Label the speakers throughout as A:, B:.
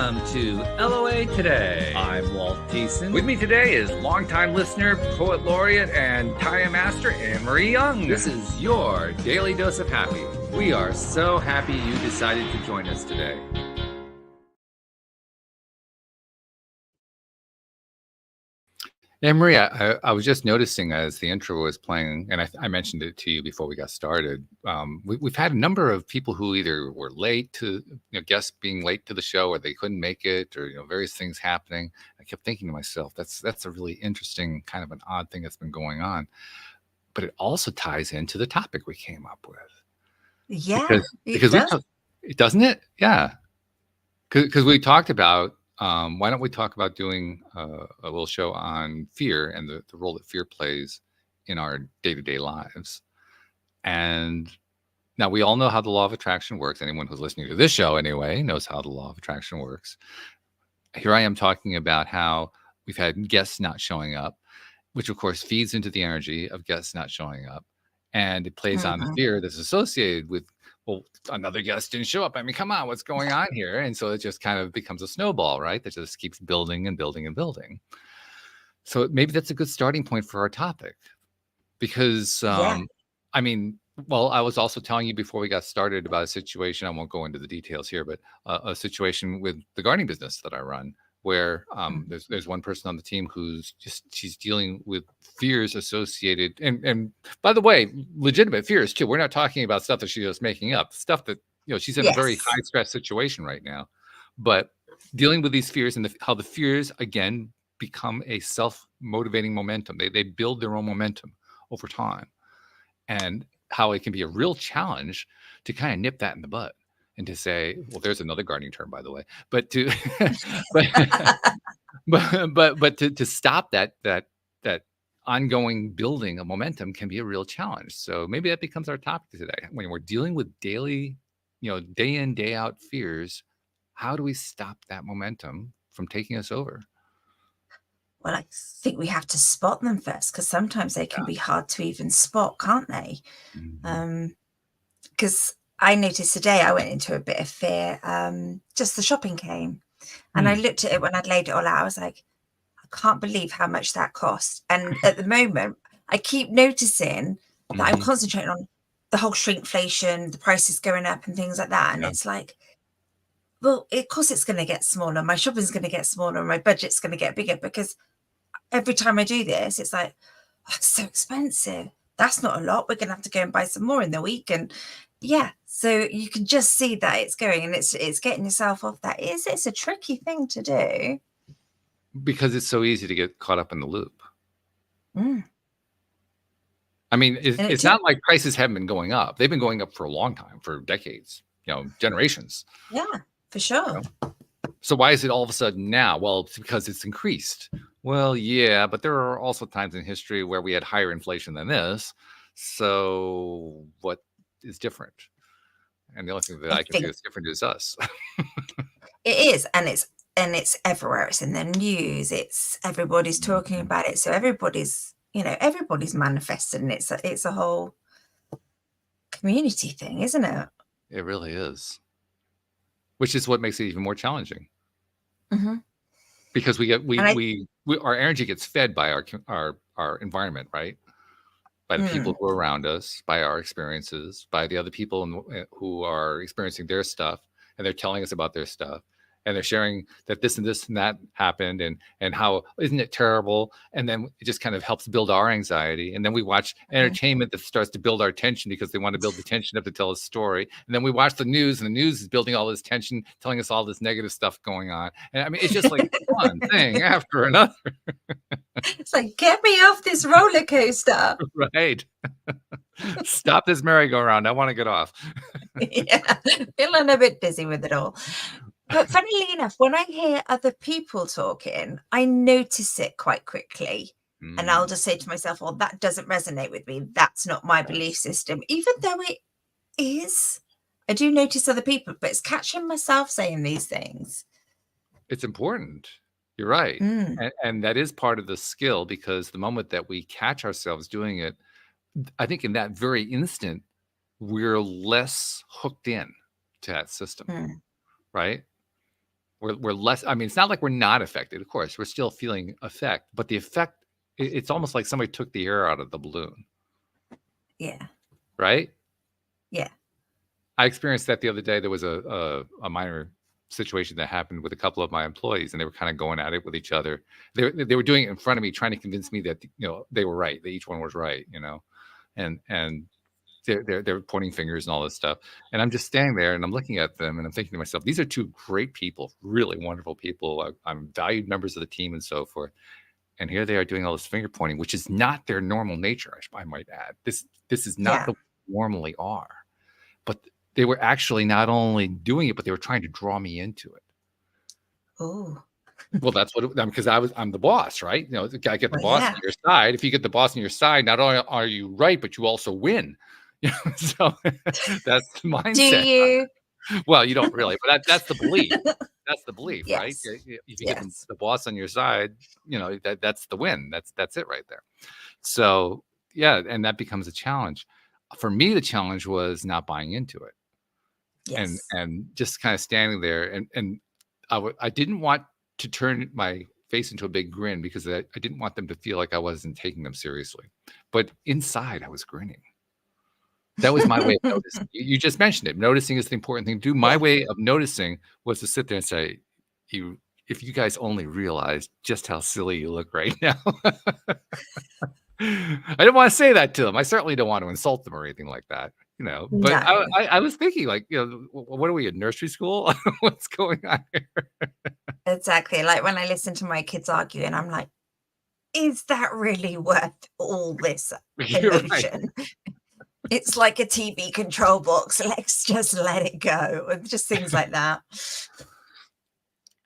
A: welcome to LOA Today. I'm Walt Thiessen. With me today is longtime listener, poet laureate, and Taya Master, Anne-Marie Young. This is your Daily Dose of Happy. We are so happy you decided to join us today. Anne-Marie, I was just noticing as the intro was playing, and I mentioned it to you before we got started, we've had a number of people who either were late to, guests being late to the show, or they couldn't make it, or, various things happening. I kept thinking to myself, that's a really interesting, kind of an odd thing that's been going on. But it also ties into the topic we came up with.
B: Yeah,
A: Because doesn't it? Yeah. Because we talked about, why don't we talk about doing a little show on fear and the role that fear plays in our day-to-day lives. And now we all know how the law of attraction works. Anyone who's listening to this show anyway knows how the law of attraction works. Here I am talking about how we've had guests not showing up, which of course feeds into the energy of guests not showing up. And it plays on the fear that's associated with, well, another guest didn't show up. I mean, come on, what's going on here? And so it just kind of becomes a snowball, right? That just keeps building and building and building. So maybe that's a good starting point for our topic. Because, I mean, well, I was also telling you before we got started about a situation. I won't go into the details here, but a situation with the gardening business that I run, where there's one person on the team who's she's dealing with fears associated, and by the way, legitimate fears too. We're not talking about stuff that she's just making up, stuff that, she's in a very high stress situation right now, but dealing with these fears and how the fears again become a self-motivating momentum. They build their own momentum over time, and how it can be a real challenge to kind of nip that in the bud. And to say, well, there's another gardening term, by the way, but to, but to stop that ongoing building of momentum can be a real challenge. So maybe that becomes our topic today. When we're dealing with daily, day in, day out fears, how do we stop that momentum from taking us over?
B: Well, I think we have to spot them first, because sometimes they can be hard to even spot, can't they? Because I noticed today I went into a bit of fear. Just the shopping came, and I looked at it when I'd laid it all out. I was like, I can't believe how much that cost. And at the moment, I keep noticing that I'm concentrating on the whole shrinkflation, the prices going up and things like that. And it's like, well, of course it's going to get smaller. My shopping's going to get smaller. My budget's going to get bigger, because every time I do this, it's like, oh, it's so expensive. That's not a lot. We're going to have to go and buy some more in the week. And so you can just see that it's going, and it's getting yourself off that. It's a tricky thing to do.
A: Because it's so easy to get caught up in the loop. I mean, it's not like prices haven't been going up. They've been going up for a long time, for decades, generations.
B: Yeah, for sure.
A: So why is it all of a sudden now? Well, it's because it's increased. Well, yeah, but there are also times in history where we had higher inflation than this. So what is different? And the only thing that I can see that's different is us.
B: It is, and it's everywhere. It's in the news. It's everybody's talking about it. So everybody's manifesting. It's a whole community thing, isn't it?
A: It really is. Which is what makes it even more challenging. Because our energy gets fed by our environment, right? By the people who are around us, by our experiences, by the other people who are experiencing their stuff, and they're telling us about their stuff, and they're sharing that this and that happened, and how isn't it terrible? And then it just kind of helps build our anxiety. And then we watch entertainment that starts to build our tension, because they want to build the tension up to tell a story. And then we watch the news, and the news is building all this tension, telling us all this negative stuff going on. And I mean, it's just like one thing after another.
B: It's like, get me off this roller coaster.
A: Right. Stop this merry-go-round. I want to get off.
B: Feeling a bit busy with it all. But funnily enough, when I hear other people talking, I notice it quite quickly. And I'll just say to myself, well, that doesn't resonate with me. That's not my belief system. Even though it is, I do notice other people, but it's catching myself saying these things.
A: It's important. You're right. And that is part of the skill, because the moment that we catch ourselves doing it, I think in that very instant, we're less hooked in to that system, right? We're less. I mean, it's not like we're not affected. Of course, we're still feeling effect, but the effect, it's almost like somebody took the air out of the balloon,
B: Yeah.
A: right?
B: Yeah.
A: I experienced that the other day. There was a minor situation that happened with a couple of my employees, and they were kind of going at it with each other. They were doing it in front of me, trying to convince me that they were right. That each one was right. And they're pointing fingers and all this stuff. And I'm just standing there and I'm looking at them and I'm thinking to myself, these are two great people, really wonderful people. I'm valued members of the team and so forth. And here they are doing all this finger pointing, which is not their normal nature, I might add. This is not the way they normally are. But they were actually not only doing it, but they were trying to draw me into it.
B: Oh.
A: Well, that's what because I'm the boss, right? I get the boss
B: Yeah.
A: on your side. If you get the boss on your side, not only are you right, but you also win. So that's the mindset.
B: Do you?
A: Well, you don't really, but that's the belief. That's the belief, right?
B: Yes.
A: If you get the boss on your side, that's the win. That's it right there. So yeah, and that becomes a challenge. For me, the challenge was not buying into it.
B: Yes.
A: And just kind of standing there, and I didn't want to turn my face into a big grin because I didn't want them to feel like I wasn't taking them seriously. But inside, I was grinning. That was my way of noticing. You just mentioned it. Noticing is the important thing to do. My way of noticing was to sit there and say, if you guys only realized just how silly you look right now. I didn't want to say that to them. I certainly don't want to insult them or anything like that. But
B: No.
A: I was thinking, like, what are we, in nursery school? What's going on here?
B: Exactly. Like when I listen to my kids argue and I'm like, is that really worth all this emotion? Right. It's like a TV control box. Let's just let it go. Just things like that.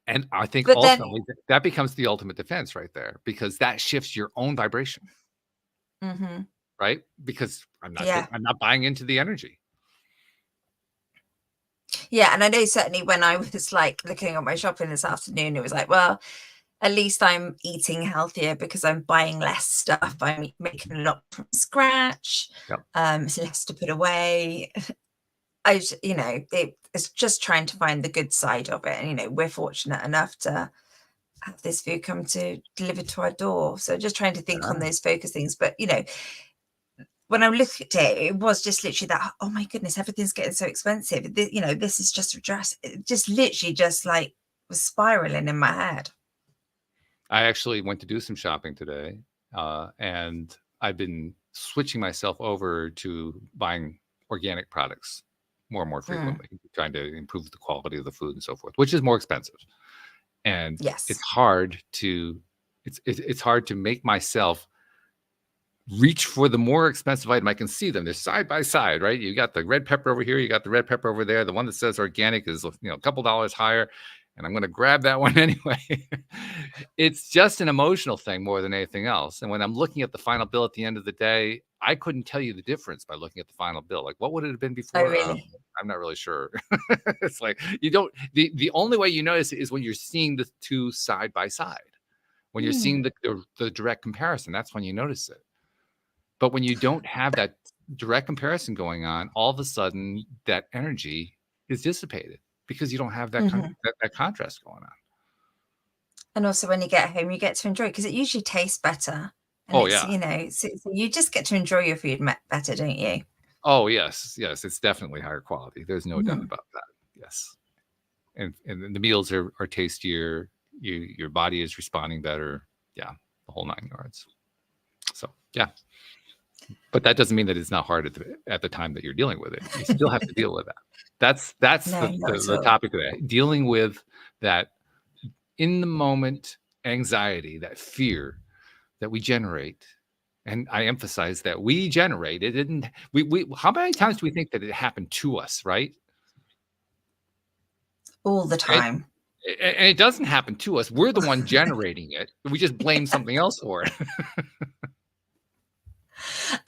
A: And I think ultimately that becomes the ultimate defense right there, because that shifts your own vibration.
B: Mm-hmm.
A: Right? Because I'm not buying into the energy.
B: Yeah, and I know certainly when I was like looking at my shopping this afternoon, it was like, well, at least I'm eating healthier because I'm buying less stuff. I'm making a lot from scratch.
A: Yep.
B: It's less to put away. It's just trying to find the good side of it. And, we're fortunate enough to have this food come to deliver to our door. So just trying to think on those focus things. But, when I looked at it, it was just literally that, oh my goodness, everything's getting so expensive. This is just literally just like was spiraling in my head.
A: I actually went to do some shopping today, and I've been switching myself over to buying organic products more and more frequently, trying to improve the quality of the food and so forth, which is more expensive. And it's hard to make myself reach for the more expensive item. I can see them. They're side by side, right? You got the red pepper over here. You got the red pepper over there. The one that says organic is, a couple dollars higher. And I'm going to grab that one anyway. It's just an emotional thing more than anything else. And when I'm looking at the final bill at the end of the day, I couldn't tell you the difference by looking at the final bill. Like, what would it have been before?
B: Oh, really?
A: I'm not really sure. It's like you don't. The only way you notice it is when you're seeing the two side by side. When you're seeing the direct comparison, that's when you notice it. But when you don't have that direct comparison going on, all of a sudden that energy is dissipated because you don't have that that contrast going on.
B: And also when you get home, you get to enjoy it because it usually tastes better. And so you just get to enjoy your food better, don't you?
A: Oh, yes. Yes. It's definitely higher quality. There's no doubt about that. Yes. And the meals are tastier. Your body is responding better. Yeah. The whole 9 yards. So, yeah. But that doesn't mean that it's not hard at the time that you're dealing with it. You still have to deal with that. That's the topic of that. Dealing with that in the moment anxiety, that fear that we generate. And I emphasize that we generate it. Didn't we? How many times do we think that it happened to us, right?
B: All the time.
A: And it doesn't happen to us. We're the one generating it. We just blame something else for it.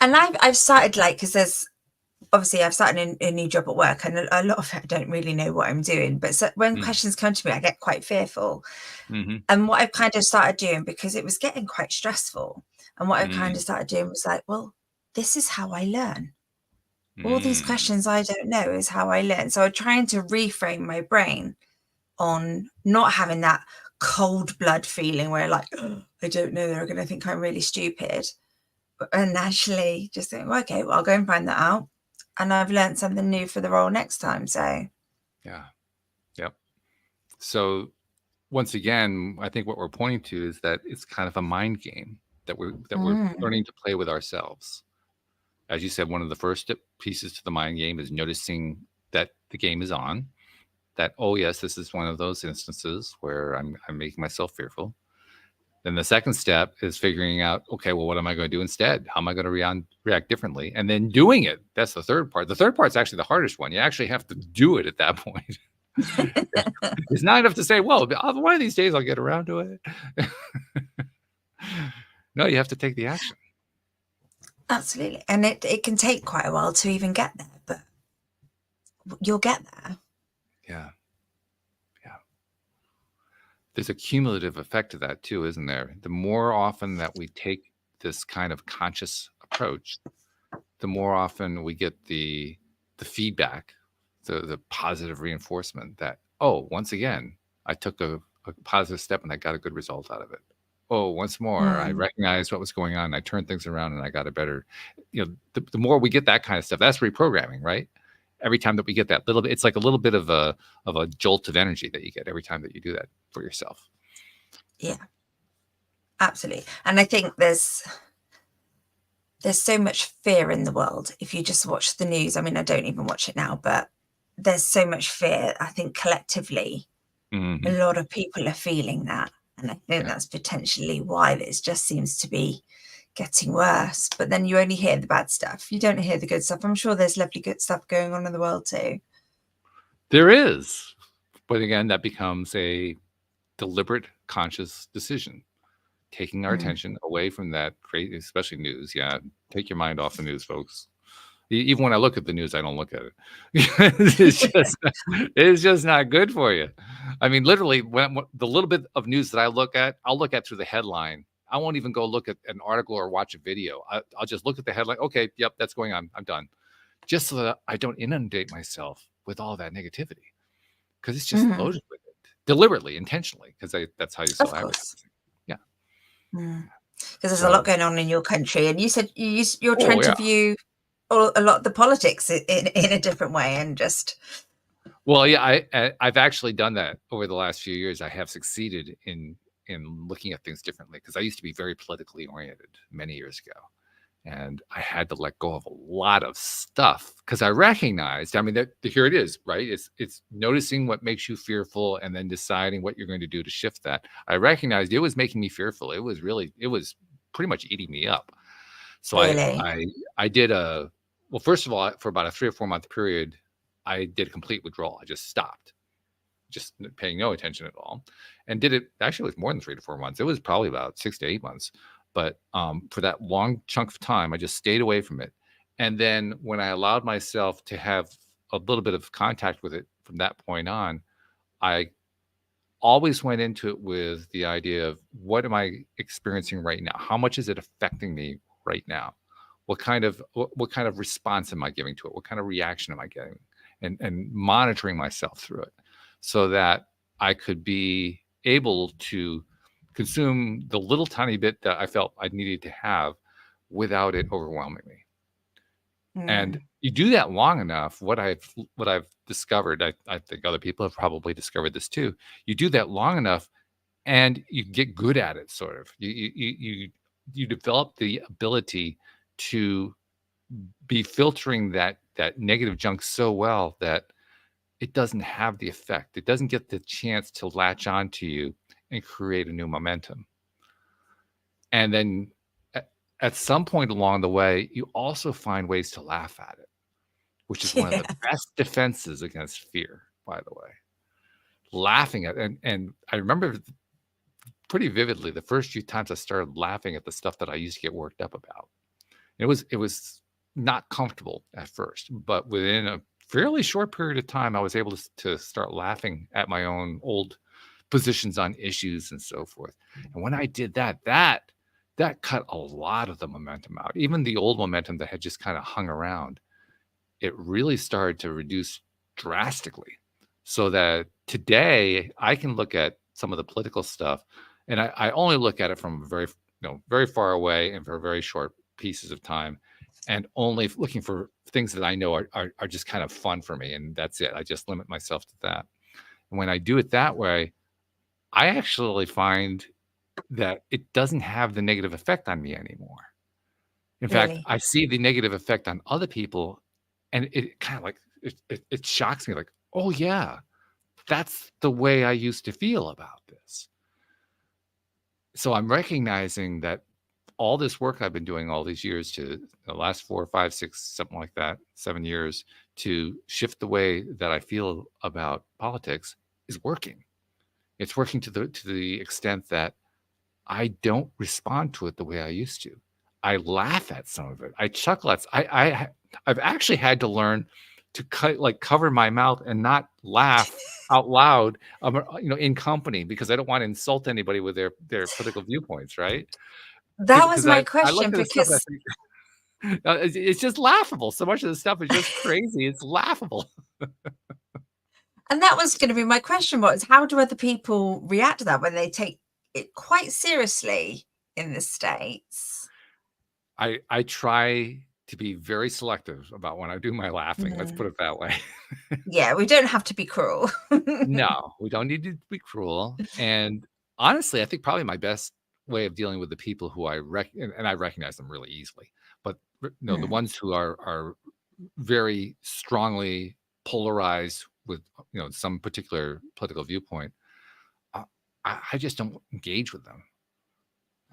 B: And I've started because I've started a new job at work, and a lot of it I don't really know what I'm doing. But when questions come to me, I get quite fearful. And what I've kind of started doing, because it was getting quite stressful, and what I kind of started doing was like, well, this is how I learn. All these questions I don't know is how I learn. So I'm trying to reframe my brain on not having that cold blood feeling where like, oh, I don't know, they're going to think I'm really stupid. And actually just think, well, okay, well, I'll go and find that out. And I've learned something new for the role next time. So,
A: Yeah. Yep. So once again, I think what we're pointing to is that it's kind of a mind game that we're learning to play with ourselves. As you said, one of the first pieces to the mind game is noticing that the game is on. That, oh yes, this is one of those instances where I'm making myself fearful. Then the second step is figuring out, okay, well, what am I going to do instead? How am I going to react differently? And then doing it. That's the third part. The third part is actually the hardest one. You actually have to do it at that point. It's not enough to say, well, one of these days I'll get around to it. No, you have to take the action.
B: Absolutely. And it can take quite a while to even get there, but you'll get there.
A: Yeah. Yeah. There's a cumulative effect to that too, isn't there? The more often that we take this kind of conscious approach, the more often we get the feedback, the positive reinforcement that, oh, once again, I took a positive step and I got a good result out of it. Oh, once more, I recognized what was going on. I turned things around and I got a better, the more we get that kind of stuff, that's reprogramming, right? Every time that we get that little bit, it's like a little bit of a jolt of energy that you get every time that you do that for yourself.
B: Yeah, absolutely. And I think there's so much fear in the world. If you just watch the news, I mean, I don't even watch it now, but there's so much fear. I think collectively, a lot of people are feeling that. And I think that's potentially why this just seems to be getting worse. But then you only hear the bad stuff. You don't hear the good stuff. I'm sure there's lovely good stuff going on in the world too.
A: There is. But again, that becomes a deliberate, conscious decision. Taking our attention away from that crazy, especially news. Yeah, take your mind off the news, folks. Even when I look at the news, I don't look at it. It's just not good for you. I mean, literally, when the little bit of news that I'll look at through the headline. I won't even go look at an article or watch a video. I'll just look at the headline. Okay, yep, that's going on. I'm done. Just so that I don't inundate myself with all that negativity, because it's just loaded with it, deliberately, intentionally, because that's how you sell advertising. Yeah.
B: Because there's a lot going on in your country, and you said you're trying to view a lot of the politics in a different way, and just.
A: Well, yeah, I've actually done that over the last few years. I have succeeded in looking at things differently, because I used to be very politically oriented many years ago, and I had to let go of a lot of stuff because I recognized. I mean, here it is, right? It's noticing what makes you fearful and then deciding what you're going to do to shift that. I recognized it was making me fearful. It was pretty much eating me up. So
B: really?
A: I did well, first of all, for about a 3 or 4 month period, I did a complete withdrawal. I just stopped, just paying no attention at all, and did it. Actually, it was more than 3 to 4 months. It was probably about 6 to 8 months. But for that long chunk of time, I just stayed away from it. And then when I allowed myself to have a little bit of contact with it from that point on, I always went into it with the idea of, what am I experiencing right now? How much is it affecting me right now? What kind of response am I giving to it? What kind of reaction am I getting? And monitoring myself through it, so that I could be able to consume the little tiny bit that I felt I needed to have without it overwhelming me. And you do that long enough, what I've discovered, I think other people have probably discovered this too. You do that long enough and you get good at it, sort of. You develop the ability to be filtering that negative junk so well that it doesn't have the effect. It doesn't get the chance to latch onto you and create a new momentum. And then at some point along the way, you also find ways to laugh at it, which is one of the best defenses against fear, by the way. Laughing at it. And I remember pretty vividly the first few times I started laughing at the stuff that I used to get worked up about. It was not comfortable at first, but within a fairly short period of time, I was able to start laughing at my own old positions on issues and so forth. And when I did that cut a lot of the momentum out. Even the old momentum that had just kind of hung around, it really started to reduce drastically. so that today I can look at some of the political stuff, and I only look at it from very far away and for very short pieces of time, and only looking for things that I know are just kind of fun for me, and that's it. I just limit myself to that. And when I do it that way, I actually find that it doesn't have the negative effect on me anymore. In fact,
B: Really?
A: I see the negative effect on other people, and it kind of like it shocks me, like, oh yeah, that's the way I used to feel about this. So I'm recognizing that all this work I've been doing all these years, to the last 4, 5, 6, something like that, 7 years, to shift the way that I feel about politics is working. It's working to the extent that I don't respond to it the way I used to. I laugh at some of it. I chuckle at. I've actually had to learn to cover my mouth and not laugh out loud, in company, because I don't want to insult anybody with their political viewpoints, right?
B: That was
A: Because
B: my
A: I look
B: question
A: at the stuff and I
B: because,
A: think it's just laughable. So much of the stuff is just crazy. It's laughable.
B: and that was going to be my question, was how do other people react to that when they take it quite seriously in the States?
A: I try to be very selective about when I do my laughing. Let's put it that way.
B: Yeah, we don't have to be cruel.
A: No, we don't need to be cruel. And honestly, I think probably my best way of dealing with the people who and I recognize them really easily, but the
B: Mm,
A: ones who are very strongly polarized with some particular political viewpoint, uh, I just don't engage with them.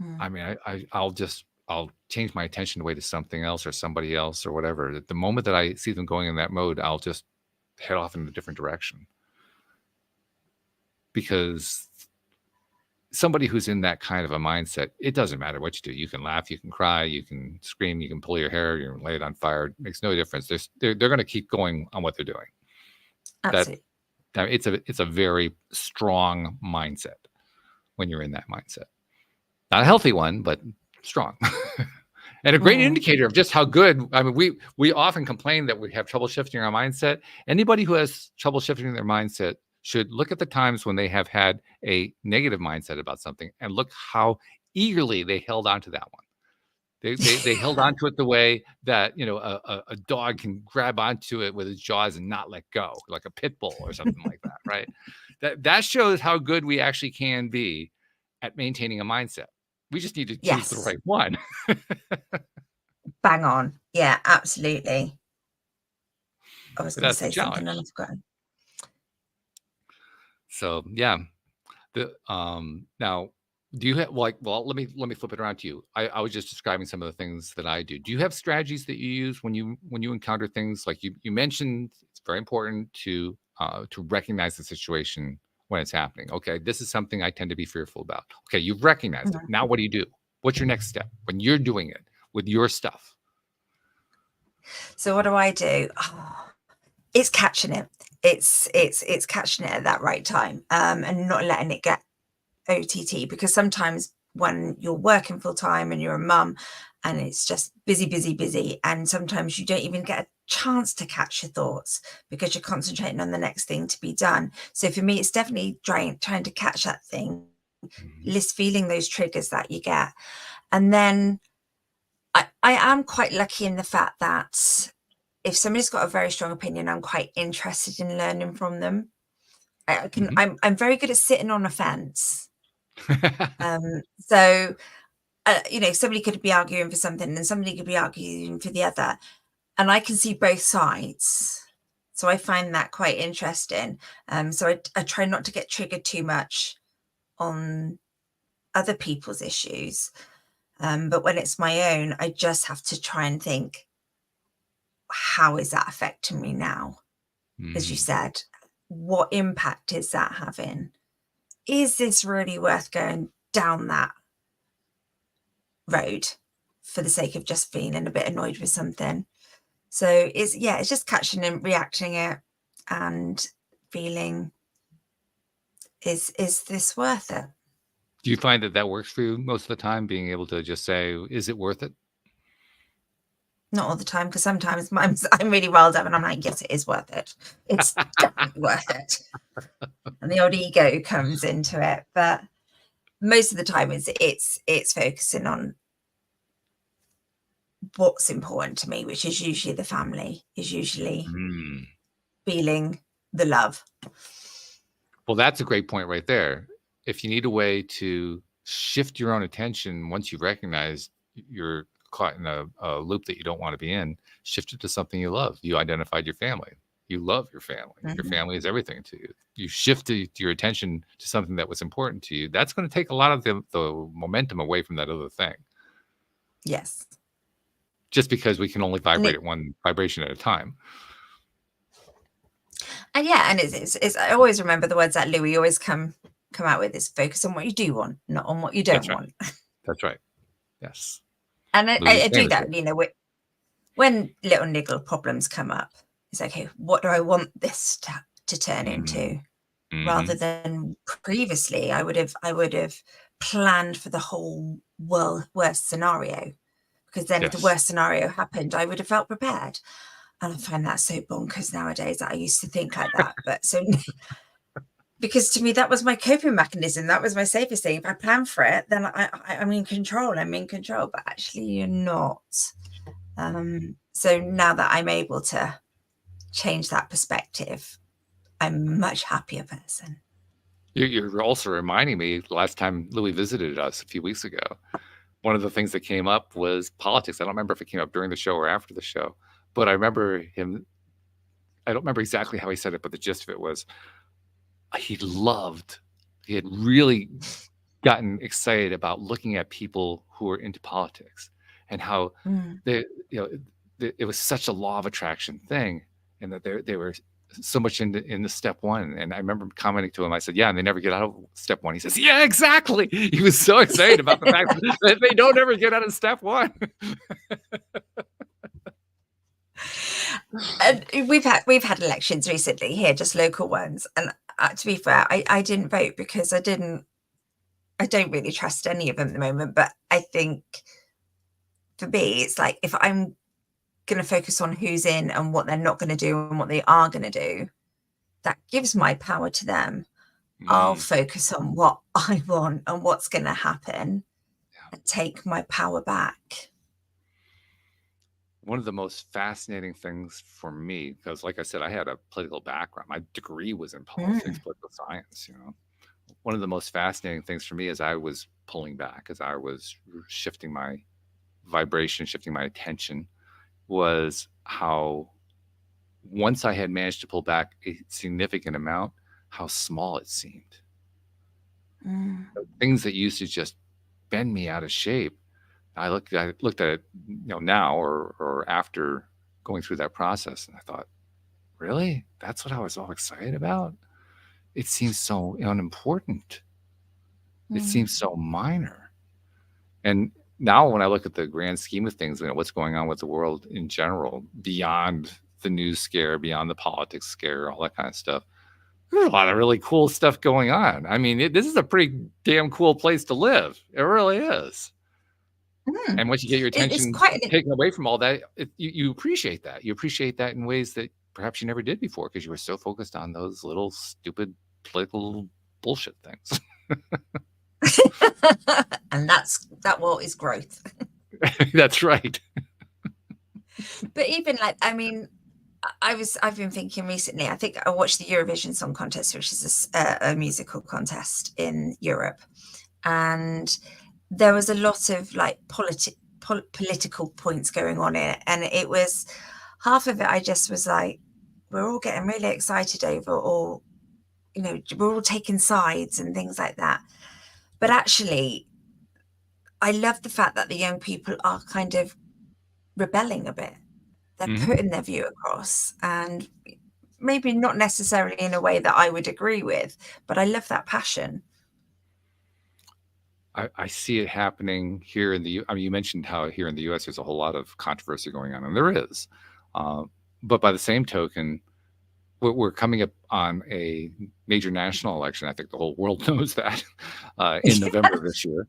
B: mm.
A: I mean, I'll change my attention away to something else or somebody else or whatever. The moment that I see them going in that mode, I'll just head off in a different direction, because somebody who's in that kind of a mindset, it doesn't matter what you do. You can laugh, you can cry, you can scream, you can pull your hair, you can lay it on fire. It makes no difference. They're going to keep going on what they're doing. That
B: Absolutely.
A: it's a very strong mindset when you're in that mindset. Not a healthy one, but strong. And a great
B: Mm.
A: indicator of just how good. I mean, we often complain that we have trouble shifting our mindset. Anybody who has trouble shifting their mindset should look at the times when they have had a negative mindset about something and look how eagerly they held on to that one. They held on to it the way that a dog can grab onto it with its jaws and not let go, like a pit bull or something like that, right? That shows how good we actually can be at maintaining a mindset. We just need to choose the
B: Yes,
A: right one.
B: bang on. Yeah, absolutely. I was
A: But
B: going to
A: that's the
B: say something and
A: challenge.
B: I've forgotten.
A: So yeah, now, do you have, like, well, let me flip it around to you. I was just describing some of the things that I do. Do you have strategies that you use when you encounter things like you mentioned? It's very important to recognize the situation when it's happening. Okay, this is something I tend to be fearful about. Okay, you've recognized it.
B: Mhm.
A: Now what do you do? What's your next step when you're doing it with your stuff?
B: So what do I do? Oh, it's catching it. It's catching it at that right time, and not letting it get OTT, because sometimes when you're working full time and you're a mum and it's just busy, busy, busy, and sometimes you don't even get a chance to catch your thoughts because you're concentrating on the next thing to be done. So for me, it's definitely trying to catch that thing,
A: Mhm.
B: list feeling those triggers that you get. And then I am quite lucky in the fact that if somebody's got a very strong opinion, I'm quite interested in learning from them.
A: Mhm.
B: I'm very good at sitting on a fence. So somebody could be arguing for something and somebody could be arguing for the other, and I can see both sides. So I find that quite interesting. So I try not to get triggered too much on other people's issues. But when it's my own, I just have to try and think, how is that affecting me now? As you
A: Mm.
B: said, what impact is that having? Is this really worth going down that road for the sake of just feeling a bit annoyed with something? So it's just catching and reacting it and feeling, is this worth it?
A: Do you find that works for you most of the time, being able to just say, "Is it worth it?"
B: Not all the time, because sometimes I'm really riled up and I'm like, yes, it is worth it. It's definitely worth it. And the old ego comes into it. But most of the time it's focusing on what's important to me, which is usually the family, is usually feeling the love.
A: Well, that's a great point right there. If you need a way to shift your own attention once you recognize you're caught in a loop that you don't want to be in, shift it to something you love. You identified your family. You love your family. Your family is everything to you. You shifted your attention to something that was important to you. That's going to take a lot of the momentum away from that other thing.
B: Yes.
A: Just because we can only vibrate at one vibration at a time.
B: And yeah, and it's I always remember the words that Louis always come out with, is focus on what you do want, not on what you don't want.
A: That's right. Yes.
B: And I do that, you know, when little niggle problems come up, it's like, okay, what do I want this to turn into? Rather than previously, I would have planned for the whole worst scenario, because then if the worst scenario happened, I would have felt prepared. And I find that so bonkers nowadays that I used to think like that. But so, because to me, that was my coping mechanism. That was my safest thing. If I plan for it, then I'm in control. I'm in control. But actually, you're not. So now that I'm able to change that perspective, I'm a much happier person.
A: You're also reminding me, the last time Louis visited us a few weeks ago, one of the things that came up was politics. I don't remember if it came up during the show or after the show, but I remember him. I don't remember exactly how he said it, but the gist of it was he had really gotten excited about looking at people who were into politics and how it was such a law of attraction thing, and that they were so much in the step one. And I remember commenting to him, I said, yeah, and they never get out of step one. He says, yeah, exactly. He was so excited about the fact that they don't ever get out of step one.
B: And we've had elections recently here, just local ones, and to be fair, I didn't vote because I don't really trust any of them at the moment. But I think for me, it's like, if I'm going to focus on who's in and what they're not going to do and what they are going to do, that gives my power to them. I'll focus on what I want and what's going to happen and take my power back.
A: One of the most fascinating things for me, because like I said, I had a political background. My degree was in politics, political science, you know. One of the most fascinating things for me as I was pulling back, as I was shifting my vibration, shifting my attention, was how once I had managed to pull back a significant amount, how small it seemed. Things that used to just bend me out of shape. I looked at it, you know, now or after going through that process, and I thought, really? That's what I was all excited about? It seems so unimportant. It seems so minor. And now when I look at the grand scheme of things, you know, what's going on with the world in general, beyond the news scare, beyond the politics scare, all that kind of stuff, there's a lot of really cool stuff going on. I mean, this is a pretty damn cool place to live. It really is. And once you get your attention taken away from all that, you appreciate that. You appreciate that in ways that perhaps you never did before, because you were so focused on those little stupid political bullshit things.
B: And that what is growth.
A: That's right.
B: But even like, I mean, I've been thinking recently, I think I watched the Eurovision Song Contest, which is a musical contest in Europe, and there was a lot of like political points going on in it, and it was half of it I just was like, we're all getting really excited over, or, you know, we're all taking sides and things like that. But actually, I love the fact that the young people are kind of rebelling a bit. They're putting their view across, and maybe not necessarily in a way that I would agree with, but I love that passion.
A: I see it happening here in I mean, you mentioned how here in the US there's a whole lot of controversy going on, and there is. But by the same token, we're coming up on a major national election. I think the whole world knows that in November of this year.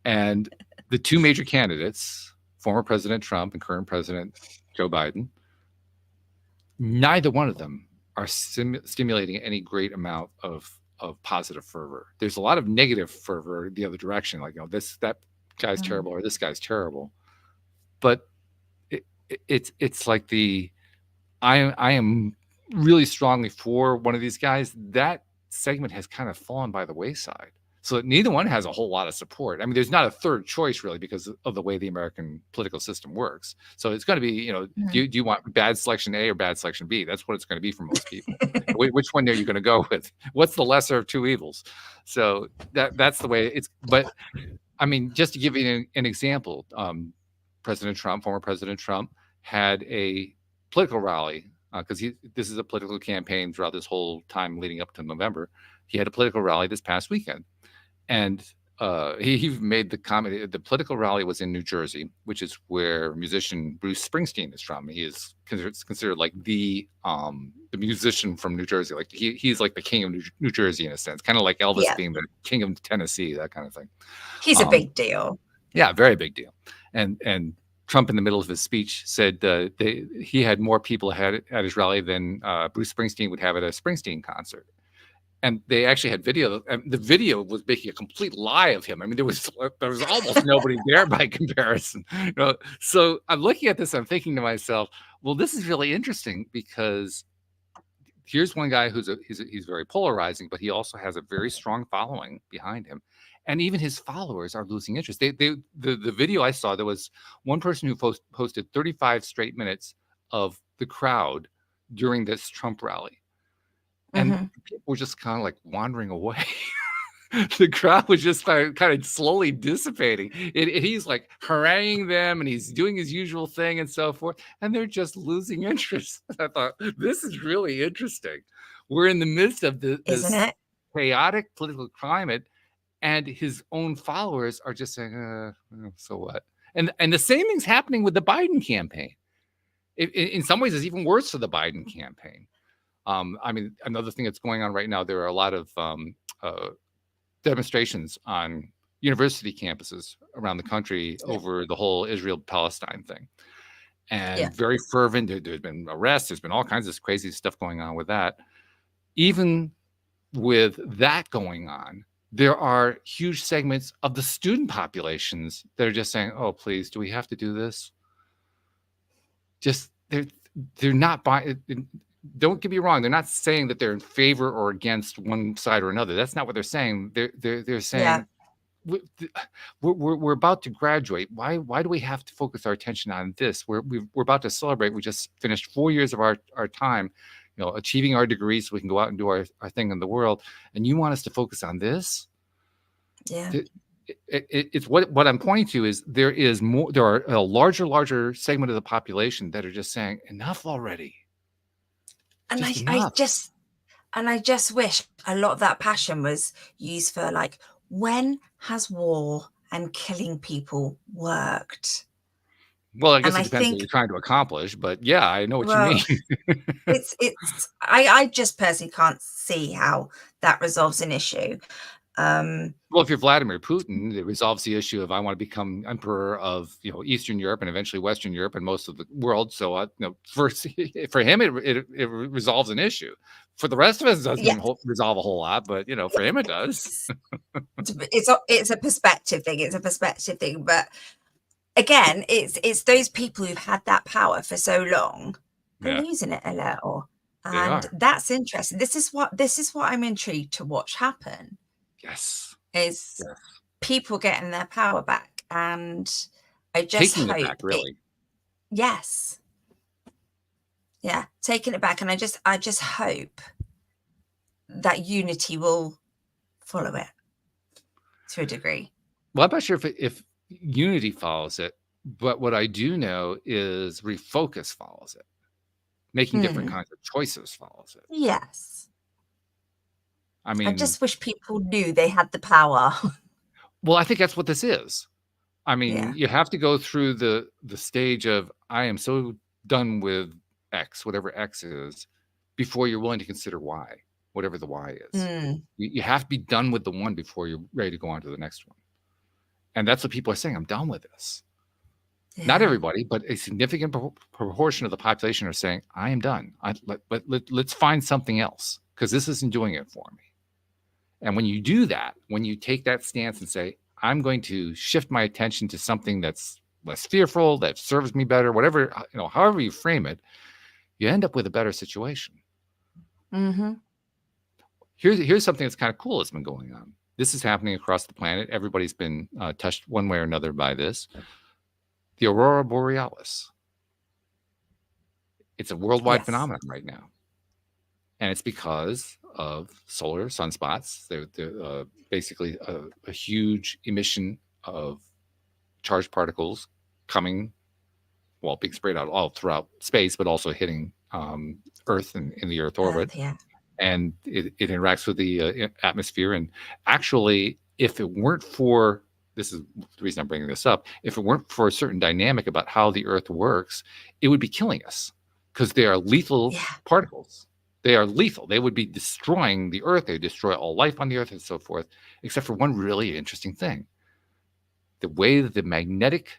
A: And the two major candidates former President Trump and current President Joe Biden, neither one of them are stimulating any great amount of positive fervor. There's a lot of negative fervor the other direction, like, that guy's terrible or this guy's terrible. But it's like I am really strongly for one of these guys. That segment has kind of fallen by the wayside. So neither one has a whole lot of support. I mean, there's not a third choice really because of the way the American political system works. So it's going to be, do you want bad selection A or bad selection B? That's what it's going to be for most people. Which one are you going to go with? What's the lesser of two evils? So that's the way it's. But I mean, just to give you an example, former President Trump, had a political rally because this is a political campaign throughout this whole time leading up to November. He had a political rally this past weekend. And he made the comment. The political rally was in New Jersey, which is where musician Bruce Springsteen is from. He is considered like the musician from New Jersey. Like he's like the king of New Jersey in a sense, kind of like Elvis being the king of Tennessee, that kind of thing.
B: He's a big deal.
A: Yeah, very big deal. And Trump, in the middle of his speech, said he had more people at his rally than Bruce Springsteen would have at a Springsteen concert. And they actually had video. And the video was making a complete lie of him. I mean, there was almost nobody there by comparison. So I'm looking at this. I'm thinking to myself, well, this is really interesting because here's one guy he's very polarizing, but he also has a very strong following behind him. And even his followers are losing interest. The video I saw, there was one person who posted 35 straight minutes of the crowd during this Trump rally. And people were just kind of like wandering away. The crowd was just kind of slowly dissipating. He's like haranguing them and he's doing his usual thing and so forth. And they're just losing interest. I thought, this is really interesting. We're in the midst of this chaotic political climate. And his own followers are just saying, so what? And the same thing's happening with the Biden campaign. In some ways, it's even worse for the Biden campaign. I mean, another thing that's going on right now, there are a lot of demonstrations on university campuses around the country over the whole Israel-Palestine thing. And very fervent. There's been arrests. There's been all kinds of crazy stuff going on with that. Even with that going on, there are huge segments of the student populations that are just saying, oh, please, do we have to do this? Just, they're not buying. Don't get me wrong. They're not saying that they're in favor or against one side or another. That's not what they're saying. They're saying we're about to graduate. Why do we have to focus our attention on this? We're about to celebrate. We just finished 4 years of our time, achieving our degrees so we can go out and do our thing in the world. And you want us to focus on this?
B: Yeah.
A: It's what I'm pointing to is there are a larger segment of the population that are just saying enough already.
B: And I just wish a lot of that passion was used for like, when has war and killing people worked?
A: Well, I guess it depends what you're trying to accomplish, but yeah, I know what you mean.
B: I just personally can't see how that resolves an issue.
A: Well, if you're Vladimir Putin, it resolves the issue of I want to become emperor of Eastern Europe and eventually Western Europe and most of the world. So first for him it resolves an issue. For the rest of us, it doesn't resolve a whole lot, but for him it does.
B: It's a perspective thing. It's a perspective thing, but again, it's those people who've had that power for so long and losing it a little, and that's interesting. This is what I'm intrigued to watch happen.
A: Yes.
B: People getting their power back. And I just
A: taking it back, really.
B: Yes. Yeah, taking it back. And I just hope that unity will follow it to a degree.
A: Well, I'm not sure if unity follows it, but what I do know is refocus follows it. Making different kinds of choices follows it.
B: Yes.
A: I mean,
B: I just wish people knew they had the power.
A: Well, I think that's what this is. I mean, you have to go through the stage of I am so done with X, whatever X is, before you're willing to consider Y, whatever the Y is. You have to be done with the one before you're ready to go on to the next one. And that's what people are saying. I'm done with this. Not
B: Yeah.
A: everybody, but a significant proportion of the population are saying, I am done. Let's find something else because this isn't doing it for me. And when you do that, when you take that stance and say, I'm going to shift my attention to something that's less fearful, that serves me better, whatever, however you frame it, you end up with a better situation.
B: Mm-hmm.
A: Here's something that's kind of cool that's been going on. This is happening across the planet. Everybody's been touched one way or another by this. The aurora borealis. It's a worldwide phenomenon right now. And it's because of solar sunspots. They're basically a huge emission of charged particles coming, being sprayed out all throughout space, but also hitting Earth and in the Earth orbit.
B: Yeah.
A: And it interacts with the atmosphere. And actually, if it weren't for, this is the reason I'm bringing this up, if it weren't for a certain dynamic about how the Earth works, it would be killing us because they are lethal particles. They are lethal. They would be destroying the Earth. They destroy all life on the Earth and so forth, except for one really interesting thing. The way that the magnetic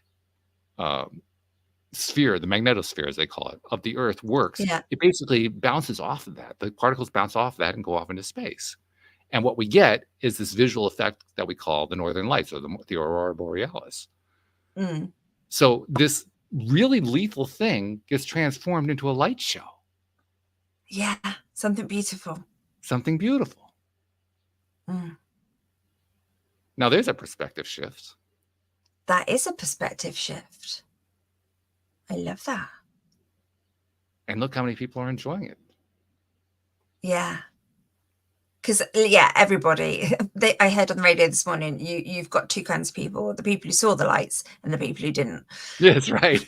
A: sphere, the magnetosphere, as they call it, of the Earth works, it basically bounces off of that. The particles bounce off of that and go off into space. And what we get is this visual effect that we call the northern lights or the aurora borealis.
B: Mm.
A: So this really lethal thing gets transformed into a light show.
B: Yeah, something beautiful.
A: Something beautiful.
B: Mm.
A: Now there's a perspective shift.
B: That is a perspective shift. I love that.
A: And look how many people are enjoying it.
B: Yeah. Because, everybody, I heard on the radio this morning, you've got two kinds of people, the people who saw the lights and the people who didn't.
A: Yes, right.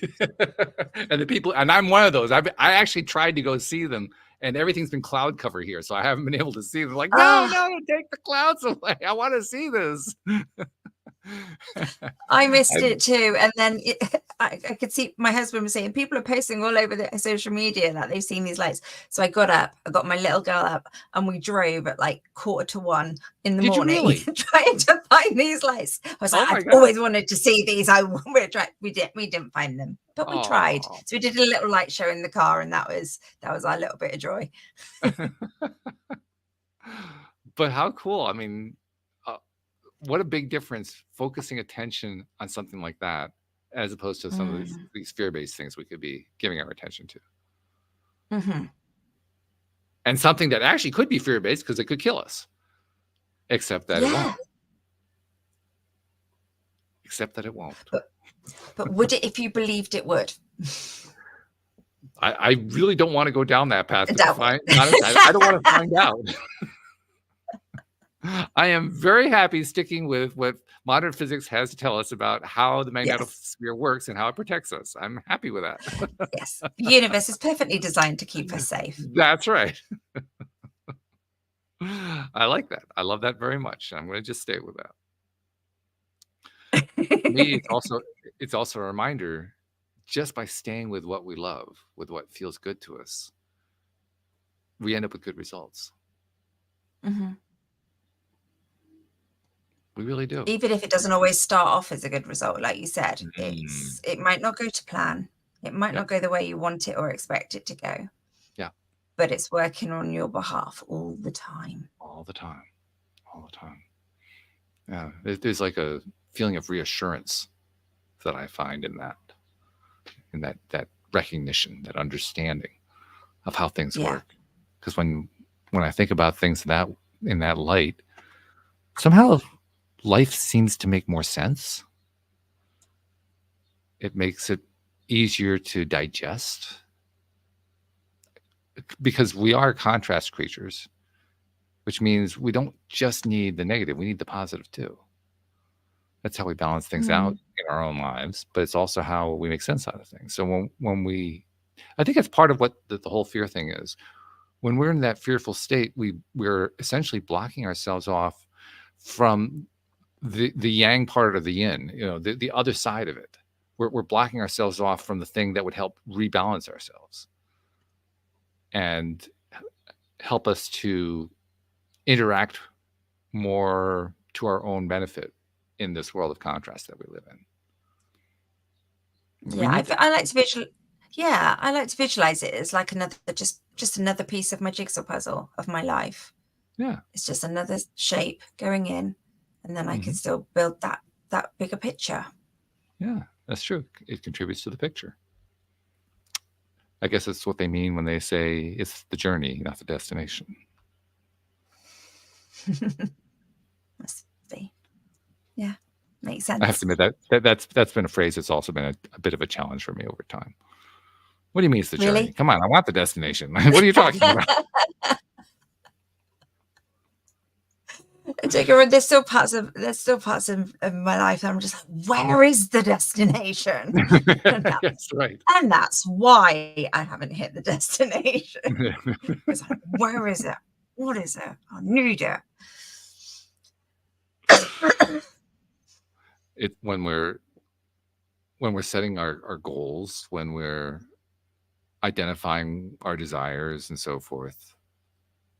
A: And I'm one of those. I actually tried to go see them, and everything's been cloud cover here, so I haven't been able to see them. Like, no, take the clouds away. I want to see this.
B: I missed it too. And then I could see my husband was saying people are posting all over the social media that they've seen these lights. So I got up, I got my little girl up, and we drove at like 1:45 in the morning.
A: Really?
B: Trying to find these lights. I was like, I've always wanted to see these. We didn't find them, but we tried. So we did a little light show in the car, and that was our little bit of joy.
A: But how cool. I mean, what a big difference focusing attention on something like that as opposed to some of these fear-based things we could be giving our attention to.
B: Mm-hmm.
A: And something that actually could be fear-based because it could kill us. Except that it won't. Except that it won't.
B: But would it if you believed it would?
A: I really don't want to go down that path. I don't want to find out. I am very happy sticking with what modern physics has to tell us about how the magnetosphere works and how it protects us. I'm happy with that.
B: Yes. The universe is perfectly designed to keep us safe.
A: That's right. I like that. I love that very much. I'm going to just stay with that. For me, it's also a reminder, just by staying with what we love, with what feels good to us, we end up with good results.
B: Mm-hmm.
A: We really do.
B: Even if it doesn't always start off as a good result, like you said, it might not go to plan. It might not go the way you want it or expect it to go.
A: Yeah.
B: But it's working on your behalf all the time.
A: All the time. All the time. Yeah. There's like a feeling of reassurance that I find in that recognition, that understanding of how things work. Because when I think about things in that light, somehow life seems to make more sense. It makes it easier to digest because we are contrast creatures, which means we don't just need the negative, we need the positive too. That's how we balance things out in our own lives, but it's also how we make sense out of things. So I think it's part of what the whole fear thing is. When we're in that fearful state, we're essentially blocking ourselves off from the yang part of the yin, the other side of it. We're blocking ourselves off from the thing that would help rebalance ourselves and help us to interact more to our own benefit in this world of contrast that we live in. We need to.
B: I like to I like to visualize it as like another, just another piece of my jigsaw puzzle of my life.
A: Yeah.
B: It's just another shape going in, and then I can
A: Mm-hmm.
B: still build that bigger picture.
A: Yeah, that's true. It contributes to the picture. I guess that's what they mean when they say it's the journey, not the destination.
B: Must be. Yeah, makes
A: I have to
B: sense.
A: admit that's been a phrase that's also been a bit of a challenge for me over time. What do you mean it's the journey?
B: Really?
A: Come on, I want the destination. What are you talking about?
B: There's still parts of my life that I'm just like, where is the destination?
A: That's right.
B: And that's why I haven't hit the destination. It's like, where is it? What is it? I need it.
A: When we're setting our goals, when we're identifying our desires and so forth,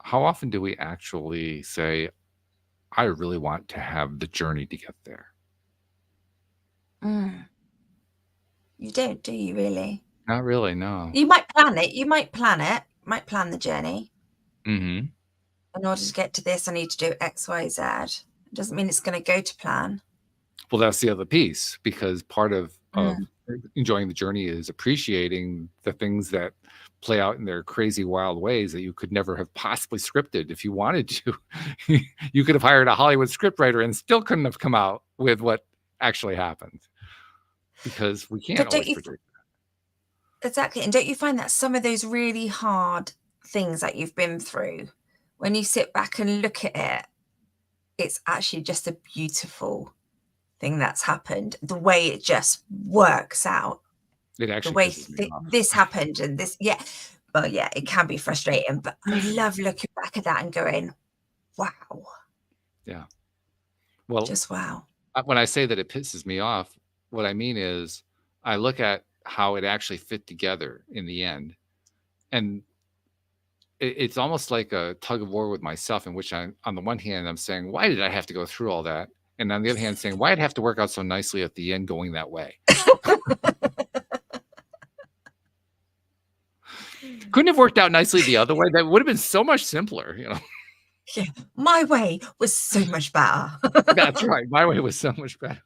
A: how often do we actually say, I really want to have the journey to get there?
B: You don't, do you really?
A: Not really, no.
B: You might plan it. You might plan the journey.
A: Mm-hmm.
B: In order to get to this, I need to do X, Y, Z. It doesn't mean it's going to go to plan.
A: Well, that's the other piece, because part of enjoying the journey is appreciating the things that play out in their crazy, wild ways that you could never have possibly scripted if you wanted to. You could have hired a Hollywood scriptwriter and still couldn't have come out with what actually happened, because we can't always predict.
B: Exactly. And don't you find that some of those really hard things that you've been through, when you sit back and look at it, it's actually just a beautiful thing that's happened. The way it just works out.
A: It actually
B: the way this happened and this, well, yeah, it can be frustrating, but I love looking back at that and going, wow.
A: Yeah. Well,
B: just wow.
A: When I say that it pisses me off, what I mean is I look at how it actually fit together in the end, and it's almost like a tug of war with myself, in which on the one hand, I'm saying, why did I have to go through all that? And on the other hand, saying, why did it have to work out so nicely at the end going that way? Couldn't have worked out nicely the other way. That would have been so much simpler,
B: Yeah, my way was so much better.
A: That's right. My way was so much better.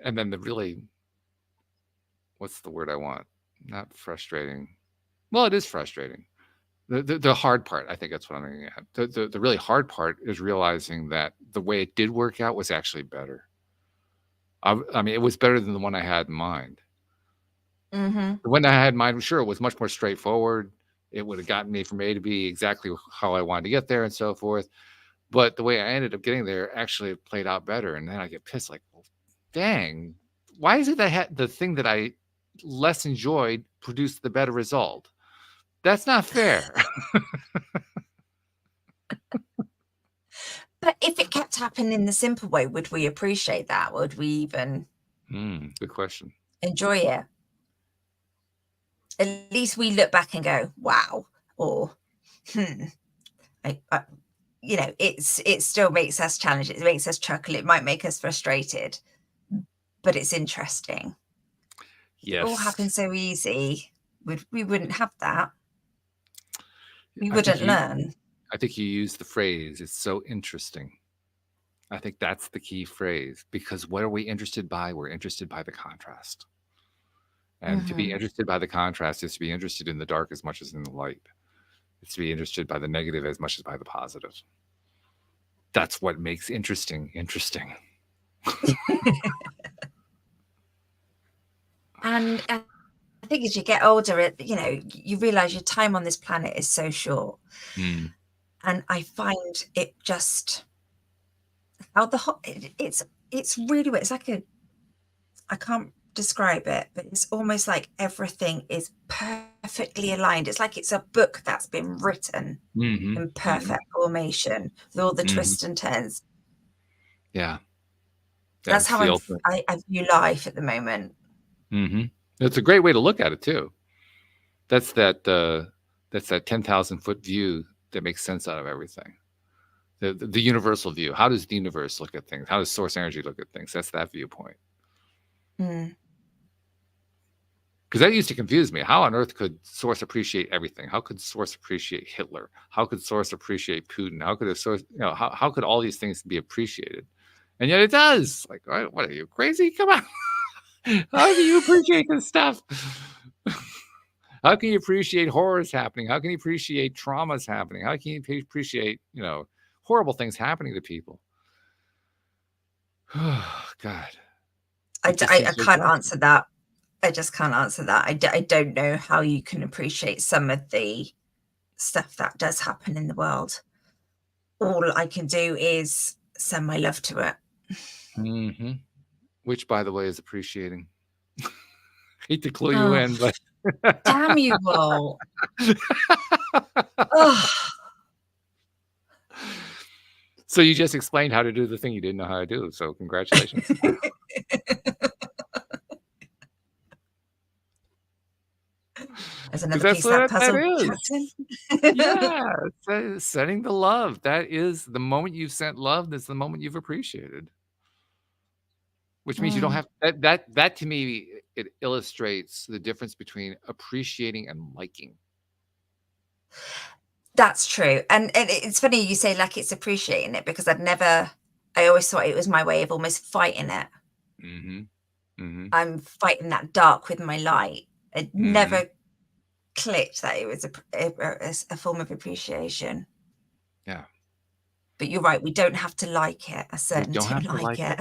A: And then what's the word I want? Not frustrating. Well, it is frustrating. The hard part, I think that's what I'm getting at. The really hard part is realizing that the way it did work out was actually better. I mean, it was better than the one I had in mind.
B: Mm-hmm.
A: The one I had in mind, sure, it was much more straightforward. It would have gotten me from A to B exactly how I wanted to get there and so forth. But the way I ended up getting there actually played out better. And then I get pissed, like, well, dang, why is it that the thing that I less enjoyed produced the better result? That's not fair.
B: But if it kept happening in the simple way, would we appreciate that? Would we even
A: good question.
B: Enjoy it? At least we look back and go, wow, or it still makes us challenge. It makes us chuckle. It might make us frustrated, but it's interesting.
A: Yes.
B: It all happens so easy. We wouldn't have that. We wouldn't learn.
A: I think you used the phrase, it's so interesting. I think that's the key phrase, because what are we interested by? We're interested by the contrast. And to be interested by the contrast is to be interested in the dark as much as in the light. It's to be interested by the negative as much as by the positive. That's what makes interesting.
B: And I think as you get older, you realize your time on this planet is so short. And I find it just it's really weird. It's like I can't describe it, but it's almost like everything is perfectly aligned. It's like it's a book that's been written in perfect formation with all the twists and turns.
A: Yeah.
B: That's how I view life at the moment.
A: It's a great way to look at it too. That's that 10,000 foot view that makes sense out of everything. the universal view. How does the universe look at things? How does source energy look at things? That's that viewpoint.
B: Mm.
A: Because that used to confuse me. How on earth could source appreciate everything? How could source appreciate Hitler? How could source appreciate Putin? How could a source, how could all these things be appreciated? And yet it does. Like, what are you, crazy? Come on. How can you appreciate this stuff? How can you appreciate horrors happening? How can you appreciate traumas happening? How can you appreciate, horrible things happening to people? Oh, God.
B: I can't answer that. I just can't answer that. I don't know how you can appreciate some of the stuff that does happen in the world. All I can do is send my love to it.
A: Mm-hmm. Which, by the way, is appreciating. Hate to clue you in, but
B: damn you all. Oh.
A: So you just explained how to do the thing you didn't know how to do. So congratulations.
B: There's another piece of that puzzle, Captain.
A: Yeah, sending the love. That is the moment you've sent love. That's the moment you've appreciated. Which means you don't have that to me, it illustrates the difference between appreciating and liking.
B: That's true. And it's funny you say like it's appreciating it, because I always thought it was my way of almost fighting it.
A: Mm-hmm. Mm-hmm.
B: I'm fighting that dark with my light. It never clicked that it was a form of appreciation.
A: Yeah.
B: But you're right. We don't have to like it. I certainly don't like it.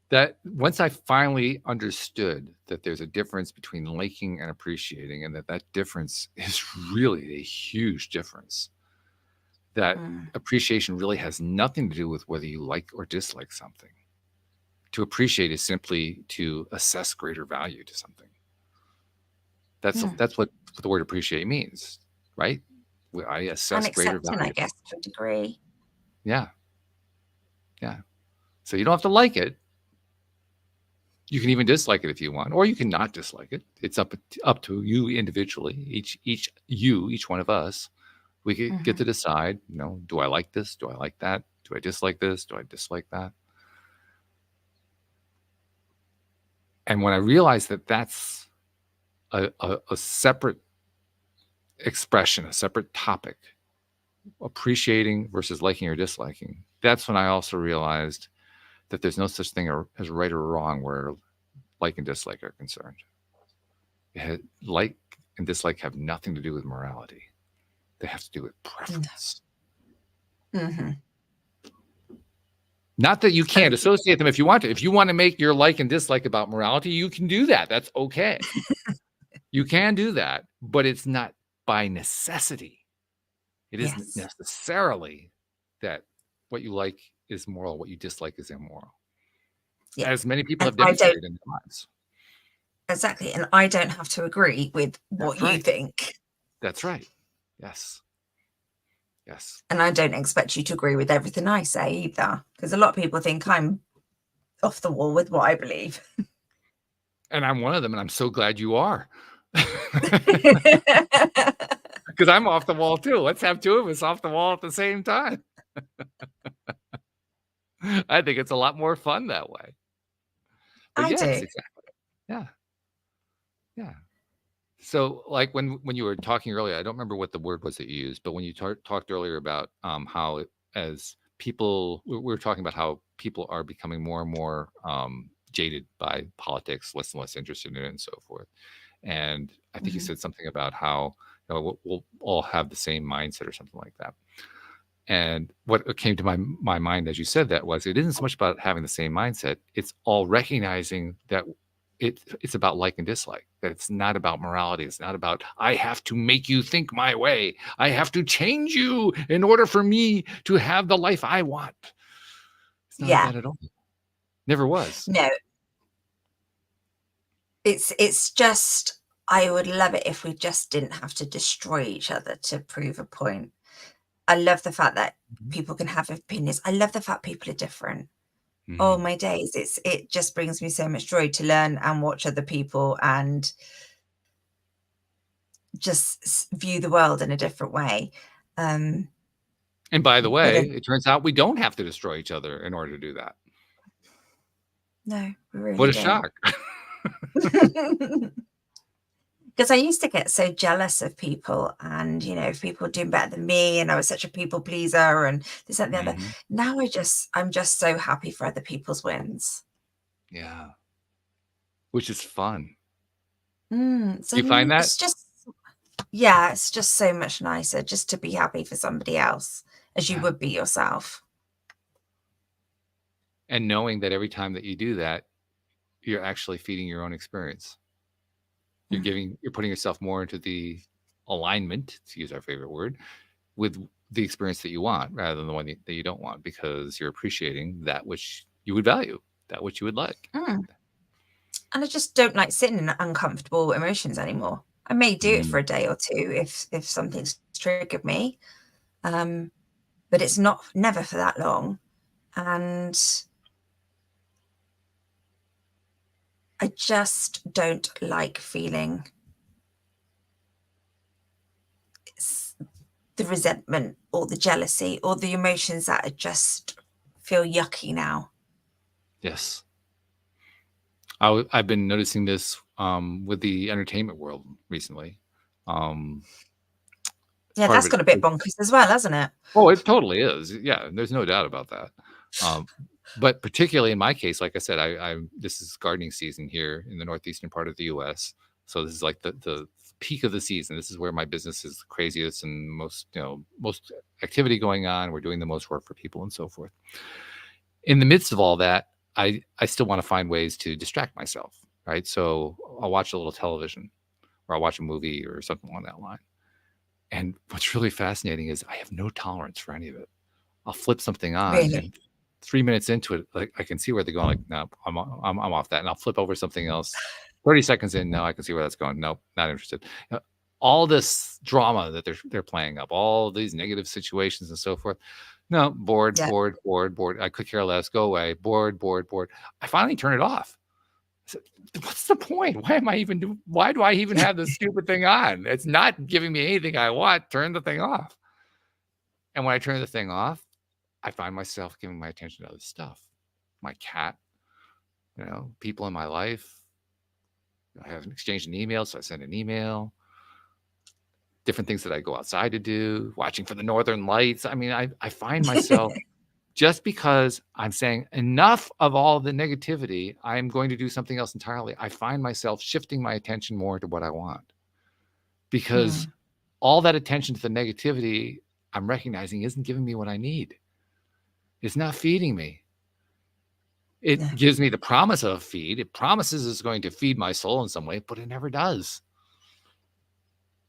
A: That once I finally understood that there's a difference between liking and appreciating, and that difference is really a huge difference, that appreciation really has nothing to do with whether you like or dislike something. To appreciate is simply to assess greater value to something. That's what the word appreciate means, right? I assess greater value.
B: I guess, to a degree.
A: Yeah. Yeah. So you don't have to like it. You can even dislike it if you want, or you can not dislike it. It's up to you individually. Each one of us, we get to decide, do I like this? Do I like that? Do I dislike this? Do I dislike that? And when I realized that that's a separate expression, a separate topic, appreciating versus liking or disliking, that's when I also realized that there's no such thing as right or wrong where like and dislike are concerned. Like and dislike have nothing to do with morality. They have to do with preference.
B: Mm-hmm.
A: Not that you can't associate them if you want to. If you want to make your like and dislike about morality, you can do that. That's okay. You can do that, but it's not by necessity. It isn't necessarily that what you like is moral, what you dislike is immoral. Yeah. As many people have demonstrated in their lives.
B: Exactly. And I don't have to agree with what you think.
A: That's right. Yes. Yes.
B: And I don't expect you to agree with everything I say either, because a lot of people think I'm off the wall with what I believe.
A: And I'm one of them, and I'm so glad you are. Because I'm off the wall too. Let's have two of us off the wall at the same time. I think it's a lot more fun that way. But yes, exactly. Yeah. Yeah. So like when you were talking earlier, I don't remember what the word was that you used, but when you talked earlier about how as people, we were talking about how people are becoming more and more jaded by politics, less and less interested in it and so forth. And I think you said something about how we'll all have the same mindset or something like that. And what came to my mind as you said that was, it isn't so much about having the same mindset. It's all recognizing that it's about like and dislike, that it's not about morality. It's not about, I have to make you think my way. I have to change you in order for me to have the life I want. It's not that at all. Never was.
B: No. It's just, I would love it if we just didn't have to destroy each other to prove a point. I love the fact that people can have opinions. I love the fact people are different. Oh my days. It just brings me so much joy to learn and watch other people and just view the world in a different way.
A: And by the
B: But
A: way, it turns out we don't have to destroy each other in order to do that.
B: no, we really
A: What a
B: don't.
A: shock.
B: Because I used to get so jealous of people, and if people were doing better than me, and I was such a people pleaser and this and the other.
A: Mm-hmm.
B: Now I'm just so happy for other people's wins.
A: Yeah. Which is fun.
B: So
A: You find that?
B: it's just so much nicer just to be happy for somebody else as you would be yourself.
A: And knowing that every time that you do that, you're actually feeding your own experience. You're putting yourself more into the alignment, to use our favorite word, with the experience that you want rather than the one that you don't want, because you're appreciating that which you would value, that which you would like.
B: And I just don't like sitting in uncomfortable emotions anymore. I may do it for a day or two if something's triggered me, but it's never for that long. And I just don't like feeling the resentment or the jealousy or the emotions that I just feel yucky now.
A: Yes. I've been noticing this with the entertainment world recently.
B: Yeah, that's got a bit bonkers as well, hasn't it?
A: Oh, it totally is. Yeah, there's no doubt about that. But particularly in my case, like I said, this is gardening season here in the northeastern part of the U.S. So this is like the peak of the season. This is where my business is the craziest and most activity going on. We're doing the most work for people and so forth. In the midst of all that, I still want to find ways to distract myself, right? So I'll watch a little television, or I'll watch a movie or something along that line. And what's really fascinating is I have no tolerance for any of it. I'll flip something on,
B: Really?
A: and 3 minutes into it, like I can see where they're going. Like, no, I'm off that, and I'll flip over something else. 30 seconds in, no, I can see where that's going. Nope, not interested. All this drama that they're playing up, all these negative situations and so forth. No, bored. I could care less. Go away. Bored. I finally turn it off. I said, what's the point? Why do I even have this stupid thing on? It's not giving me anything I want. Turn the thing off. And when I turn the thing off, I find myself giving my attention to other stuff. My cat, people in my life. I haven't exchanged an email, so I send an email. Different things that I go outside to do, watching for the northern lights. I mean, I find myself, just because I'm saying enough of all the negativity, I'm going to do something else entirely. I find myself shifting my attention more to what I want, because all that attention to the negativity I'm recognizing isn't giving me what I need. It's not feeding me. It gives me the promise of a feed. It promises it's going to feed my soul in some way, but it never does,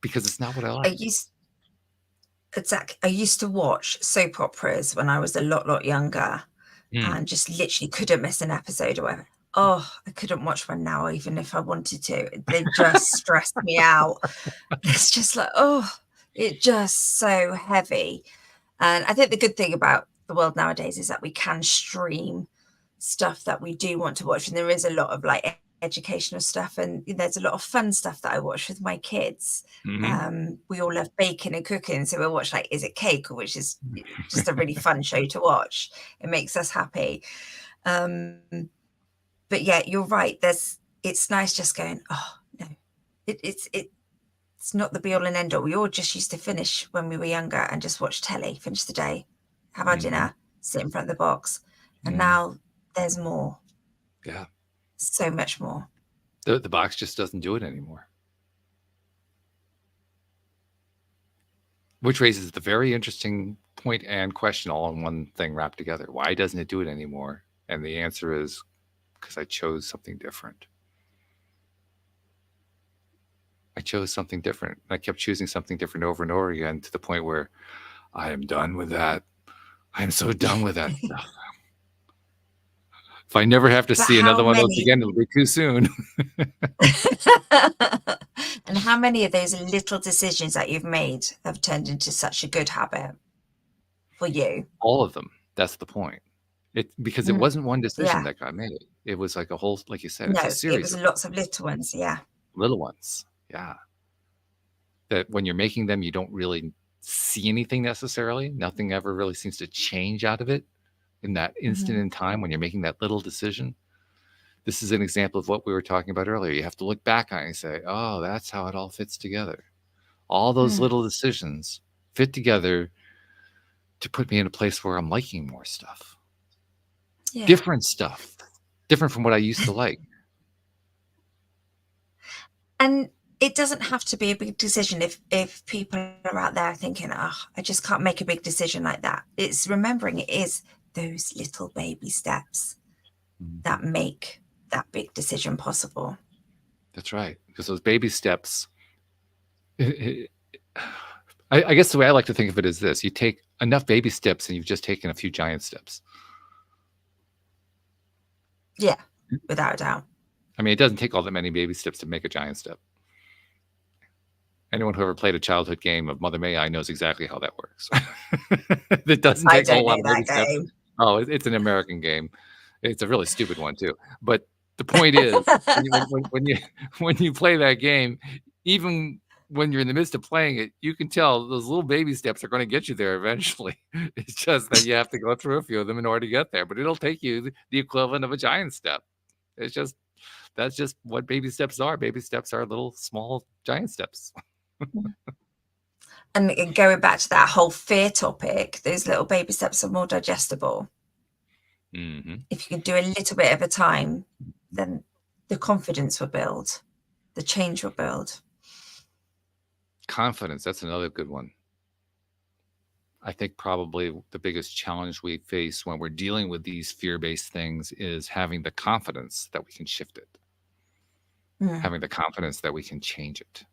A: because it's not what I like.
B: I used to watch soap operas when I was a lot younger, and just literally couldn't miss an episode or whatever. Oh, I couldn't watch one now, even if I wanted to. They just stressed me out. It's just like, it's just so heavy. And I think the good thing about the world nowadays is that we can stream stuff that we do want to watch. And there is a lot of like educational stuff, and there's a lot of fun stuff that I watch with my kids. We all love baking and cooking, so we'll watch like Is It Cake, which is just a really fun show to watch. It makes us happy. But yeah, you're right, it's nice just going, oh no, it's not the be all and end all. We all just used to finish when we were younger and just watch telly, finish the day, have our dinner, sit in front of the box. And now there's more.
A: Yeah.
B: So much more.
A: The box just doesn't do it anymore. Which raises the very interesting point and question all in one thing wrapped together. Why doesn't it do it anymore? And the answer is because I chose something different. I chose something different. I kept choosing something different over and over again, to the point where I am done with that. I am so done with that stuff. If I never have to see another one of those again, it'll be too soon.
B: And how many of those little decisions that you've made have turned into such a good habit for you?
A: All of them. That's the point. Because it wasn't one decision that got made. It was like a whole, like you said, it's a series.
B: It was lots of little ones. Yeah.
A: Little ones. Yeah. That when you're making them, you don't really see anything necessarily. Nothing ever really seems to change out of it in that instant in time when you're making that little decision. This is an example of what we were talking about earlier. You have to look back on it and say, oh, that's how it all fits together. All those little decisions fit together to put me in a place where I'm liking more stuff.
B: Yeah.
A: Different stuff. Different from what I used to like.
B: And it doesn't have to be a big decision if people are out there thinking, oh, I just can't make a big decision like that. It's remembering it is those little baby steps that make that big decision possible.
A: That's right. Because those baby steps, I guess the way I like to think of it is this. You take enough baby steps and you've just taken a few giant steps.
B: Yeah, without a doubt.
A: I mean, it doesn't take all that many baby steps to make a giant step. Anyone who ever played a childhood game of Mother May I knows exactly how that works. It doesn't take a whole lot of baby steps. Oh, it's an American game. It's a really stupid one too. But the point is, when you play that game, even when you're in the midst of playing it, you can tell those little baby steps are going to get you there eventually. It's just that you have to go through a few of them in order to get there. But it'll take you the equivalent of a giant step. That's just what baby steps are. Baby steps are little, small, giant steps.
B: And going back to that whole fear topic, those little baby steps are more digestible. If you can do a little bit at a time, then the confidence will build, the change will build.
A: Confidence, that's another good one. I think probably the biggest challenge we face when we're dealing with these fear-based things is having the confidence that we can shift it. Having the confidence that we can change it.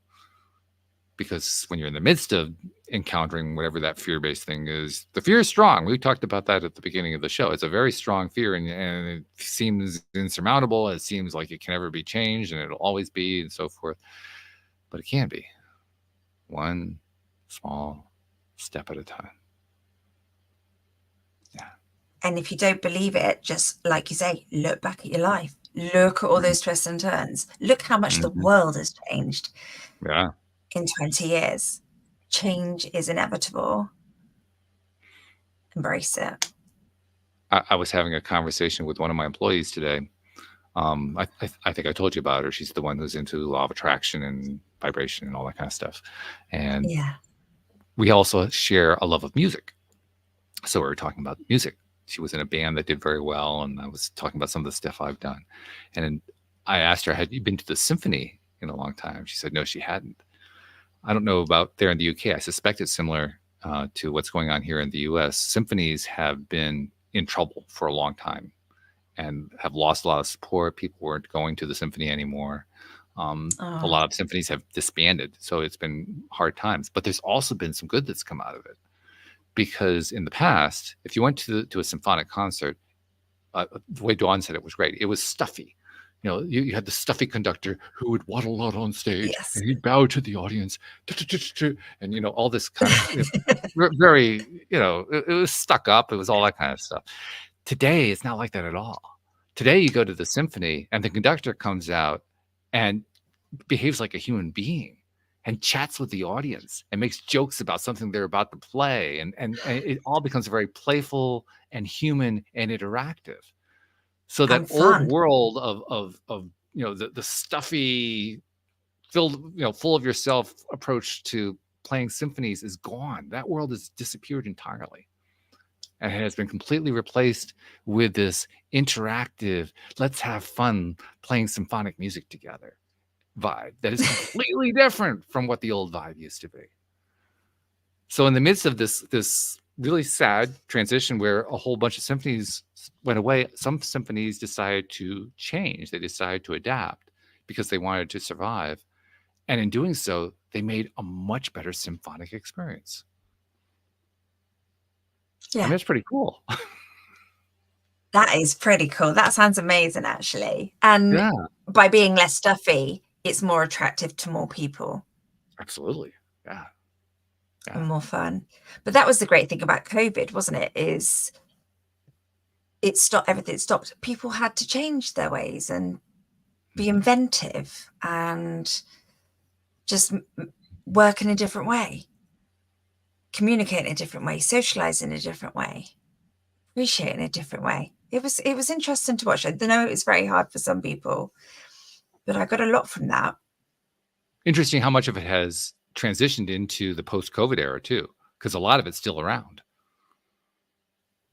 A: Because when you're in the midst of encountering whatever that fear-based thing is, the fear is strong. We talked about that at the beginning of the show. It's a very strong fear, and it seems insurmountable. It seems like it can never be changed, and it'll always be, and so forth. But it can be. One small step at a time. Yeah.
B: And if you don't believe it, just like you say, look back at your life. Look at all those twists and turns. Look how much the world has changed.
A: Yeah.
B: In 20 years. Change is inevitable. Embrace it.
A: I was having a conversation with one of my employees today. I think I told you about her. She's the one who's into law of attraction and vibration and all that kind of stuff. And we also share a love of music. So we were talking about music. She was in a band that did very well, and I was talking about some of the stuff I've done. And I asked her, had you been to the symphony in a long time? She said, no, she hadn't. I don't know about there in the UK. I suspect it's similar to what's going on here in the US. Symphonies have been in trouble for a long time and have lost a lot of support. People weren't going to the symphony anymore. A lot of symphonies have disbanded. So it's been hard times. But there's also been some good that's come out of it. Because in the past, if you went to a symphonic concert, the way Dawn said it was great. It was stuffy. You know, you had the stuffy conductor who would waddle out on stage and he'd bow to the audience, and, you know, all this kind of very, you know, it was stuck up. It was all that kind of stuff. Today, it's not like that at all. Today, you go to the symphony and the conductor comes out and behaves like a human being and chats with the audience and makes jokes about something they're about to play. And it all becomes very playful and human and interactive. So that old world of you know, the stuffy, filled, you know, full of yourself approach to playing symphonies is gone. That world has disappeared entirely. And it has been completely replaced with this interactive, let's have fun playing symphonic music together vibe that is completely different from what the old vibe used to be. So in the midst of this really sad transition where a whole bunch of symphonies went away, some symphonies decided to change. They decided to adapt because they wanted to survive. And in doing so, they made a much better symphonic experience.
B: Yeah.
A: I mean, that's pretty cool.
B: That is pretty cool. That sounds amazing, actually. And by being less stuffy, it's more attractive to more people.
A: Absolutely. Yeah.
B: And more fun. But that was the great thing about COVID, wasn't it? Is it stopped, everything stopped. People had to change their ways and be inventive and just work in a different way. communicate in a different way, socialize in a different way, appreciate in a different way. It was interesting to watch. I know it was very hard for some people, but I got a lot from that.
A: Interesting how much of it has transitioned into the post-COVID era too, because a lot of it's still around.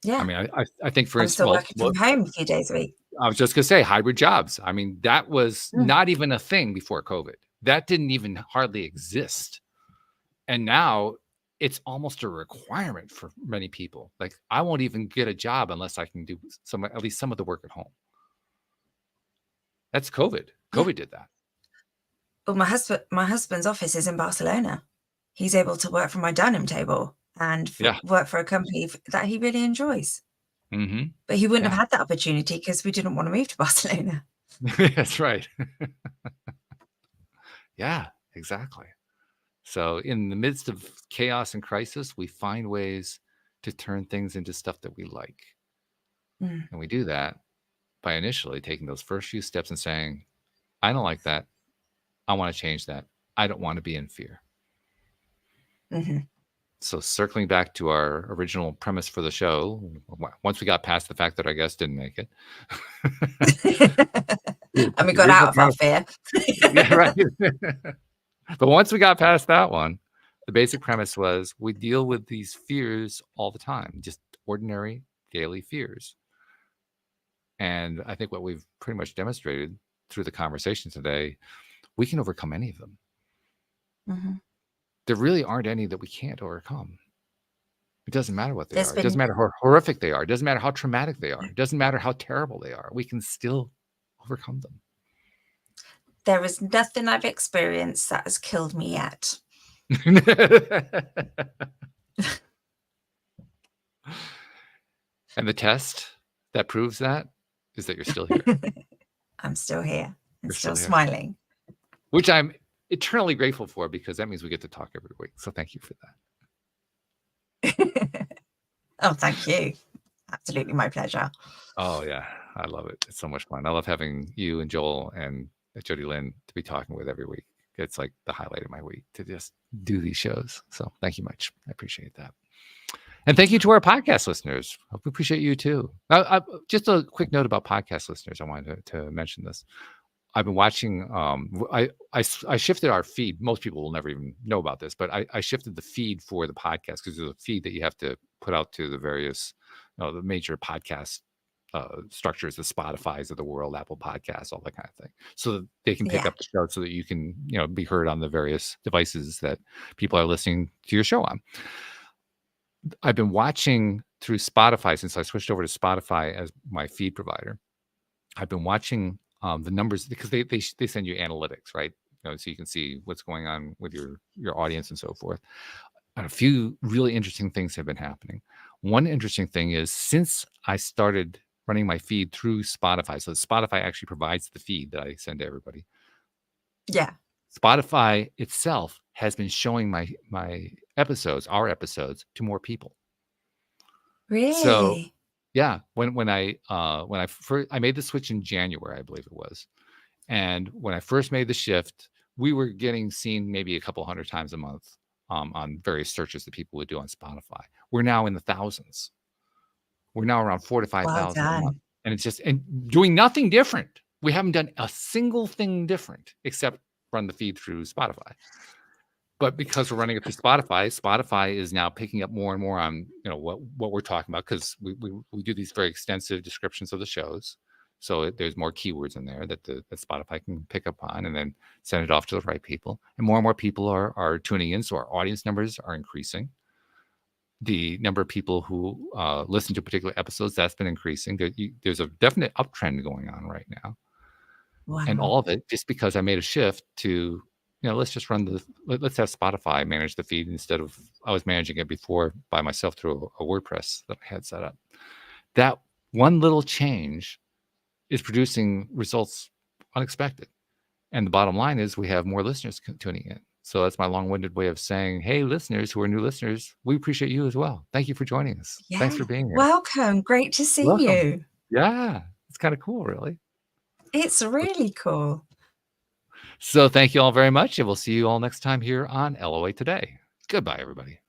B: Yeah.
A: I mean, I think for
B: I'm
A: instance,
B: still working from home a few days a week.
A: I was just gonna say hybrid jobs. I mean, that was not even a thing before COVID. That didn't even hardly exist. And now it's almost a requirement for many people. Like, I won't even get a job unless I can do at least some of the work at home. That's COVID. COVID did that.
B: Well, my husband's office is in Barcelona. He's able to work from my dining table and work for a company that he really enjoys. But he wouldn't have had that opportunity because we didn't want to move to Barcelona.
A: That's right. Yeah, exactly. So in the midst of chaos and crisis, we find ways to turn things into stuff that we like. And we do that by initially taking those first few steps and saying, I don't like that. I want to change that. I don't want to be in fear. So circling back to our original premise for the show, once we got past the fact that our guest didn't make it.
B: And we got out of our fear.
A: Yeah, right. But once we got past that one, the basic premise was we deal with these fears all the time, just ordinary daily fears. And I think what we've pretty much demonstrated through the conversation today, we can overcome any of them. There really aren't any that we can't overcome. It doesn't matter what they are. It doesn't matter how horrific they are. It doesn't matter how traumatic they are. It doesn't matter how terrible they are. We can still overcome them.
B: There is nothing I've experienced that has killed me yet.
A: And the test that proves that is that you're still here.
B: I'm still here. I'm still smiling.
A: Which I'm eternally grateful for, because that means we get to talk every week. So thank you for that.
B: Oh, thank you. Absolutely my pleasure.
A: Oh, yeah. I love it. It's so much fun. I love having you and Joel and Jody Lynn to be talking with every week. It's like the highlight of my week to just do these shows. So thank you much. I appreciate that. And thank you to our podcast listeners. I appreciate you too. Just a quick note about podcast listeners. I wanted to mention this. I've been watching, I shifted our feed. Most people will never even know about this, but I shifted the feed for the podcast, because there's a feed that you have to put out to the various, the major podcast structures, the Spotify's of the world, Apple Podcasts, all that kind of thing, so that they can pick up the show, so that you can, be heard on the various devices that people are listening to your show on. I've been watching through Spotify since I switched over to Spotify as my feed provider. I've been watching the numbers, because they send you analytics, right? So you can see what's going on with your audience and so forth. And a few really interesting things have been happening. One interesting thing is, since I started running my feed through Spotify, so Spotify actually provides the feed that I send to everybody. Yeah. Spotify itself has been showing my episodes, our episodes, to more people.
B: Really?
A: So yeah, when I made the switch in January, I believe it was, and when I first made the shift, we were getting seen maybe a couple hundred times a month on various searches that people would do on Spotify. We're now in the thousands. We're now around 4,000 to 5,000 a month, and it's just doing nothing different. We haven't done a single thing different except run the feed through Spotify. But because we're running it through Spotify is now picking up more and more on what we're talking about, because we do these very extensive descriptions of the shows. So there's more keywords in there that Spotify can pick up on, and then send it off to the right people. And more people are tuning in, so our audience numbers are increasing. The number of people who listen to particular episodes, that's been increasing. There's a definite uptrend going on right now. Wow. And all of it just because I made a shift to, let's have Spotify manage the feed, instead of I was managing it before by myself through a WordPress that I had set up. That one little change is producing results unexpected. And the bottom line is we have more listeners tuning in. So that's my long-winded way of saying, hey, listeners who are new listeners, we appreciate you as well. Thank you for joining us. Yeah. Thanks for being here.
B: Welcome. Great to see you.
A: Yeah, it's kind of cool, really.
B: It's really cool.
A: So thank you all very much, and we'll see you all next time here on LOA Today. Goodbye, everybody.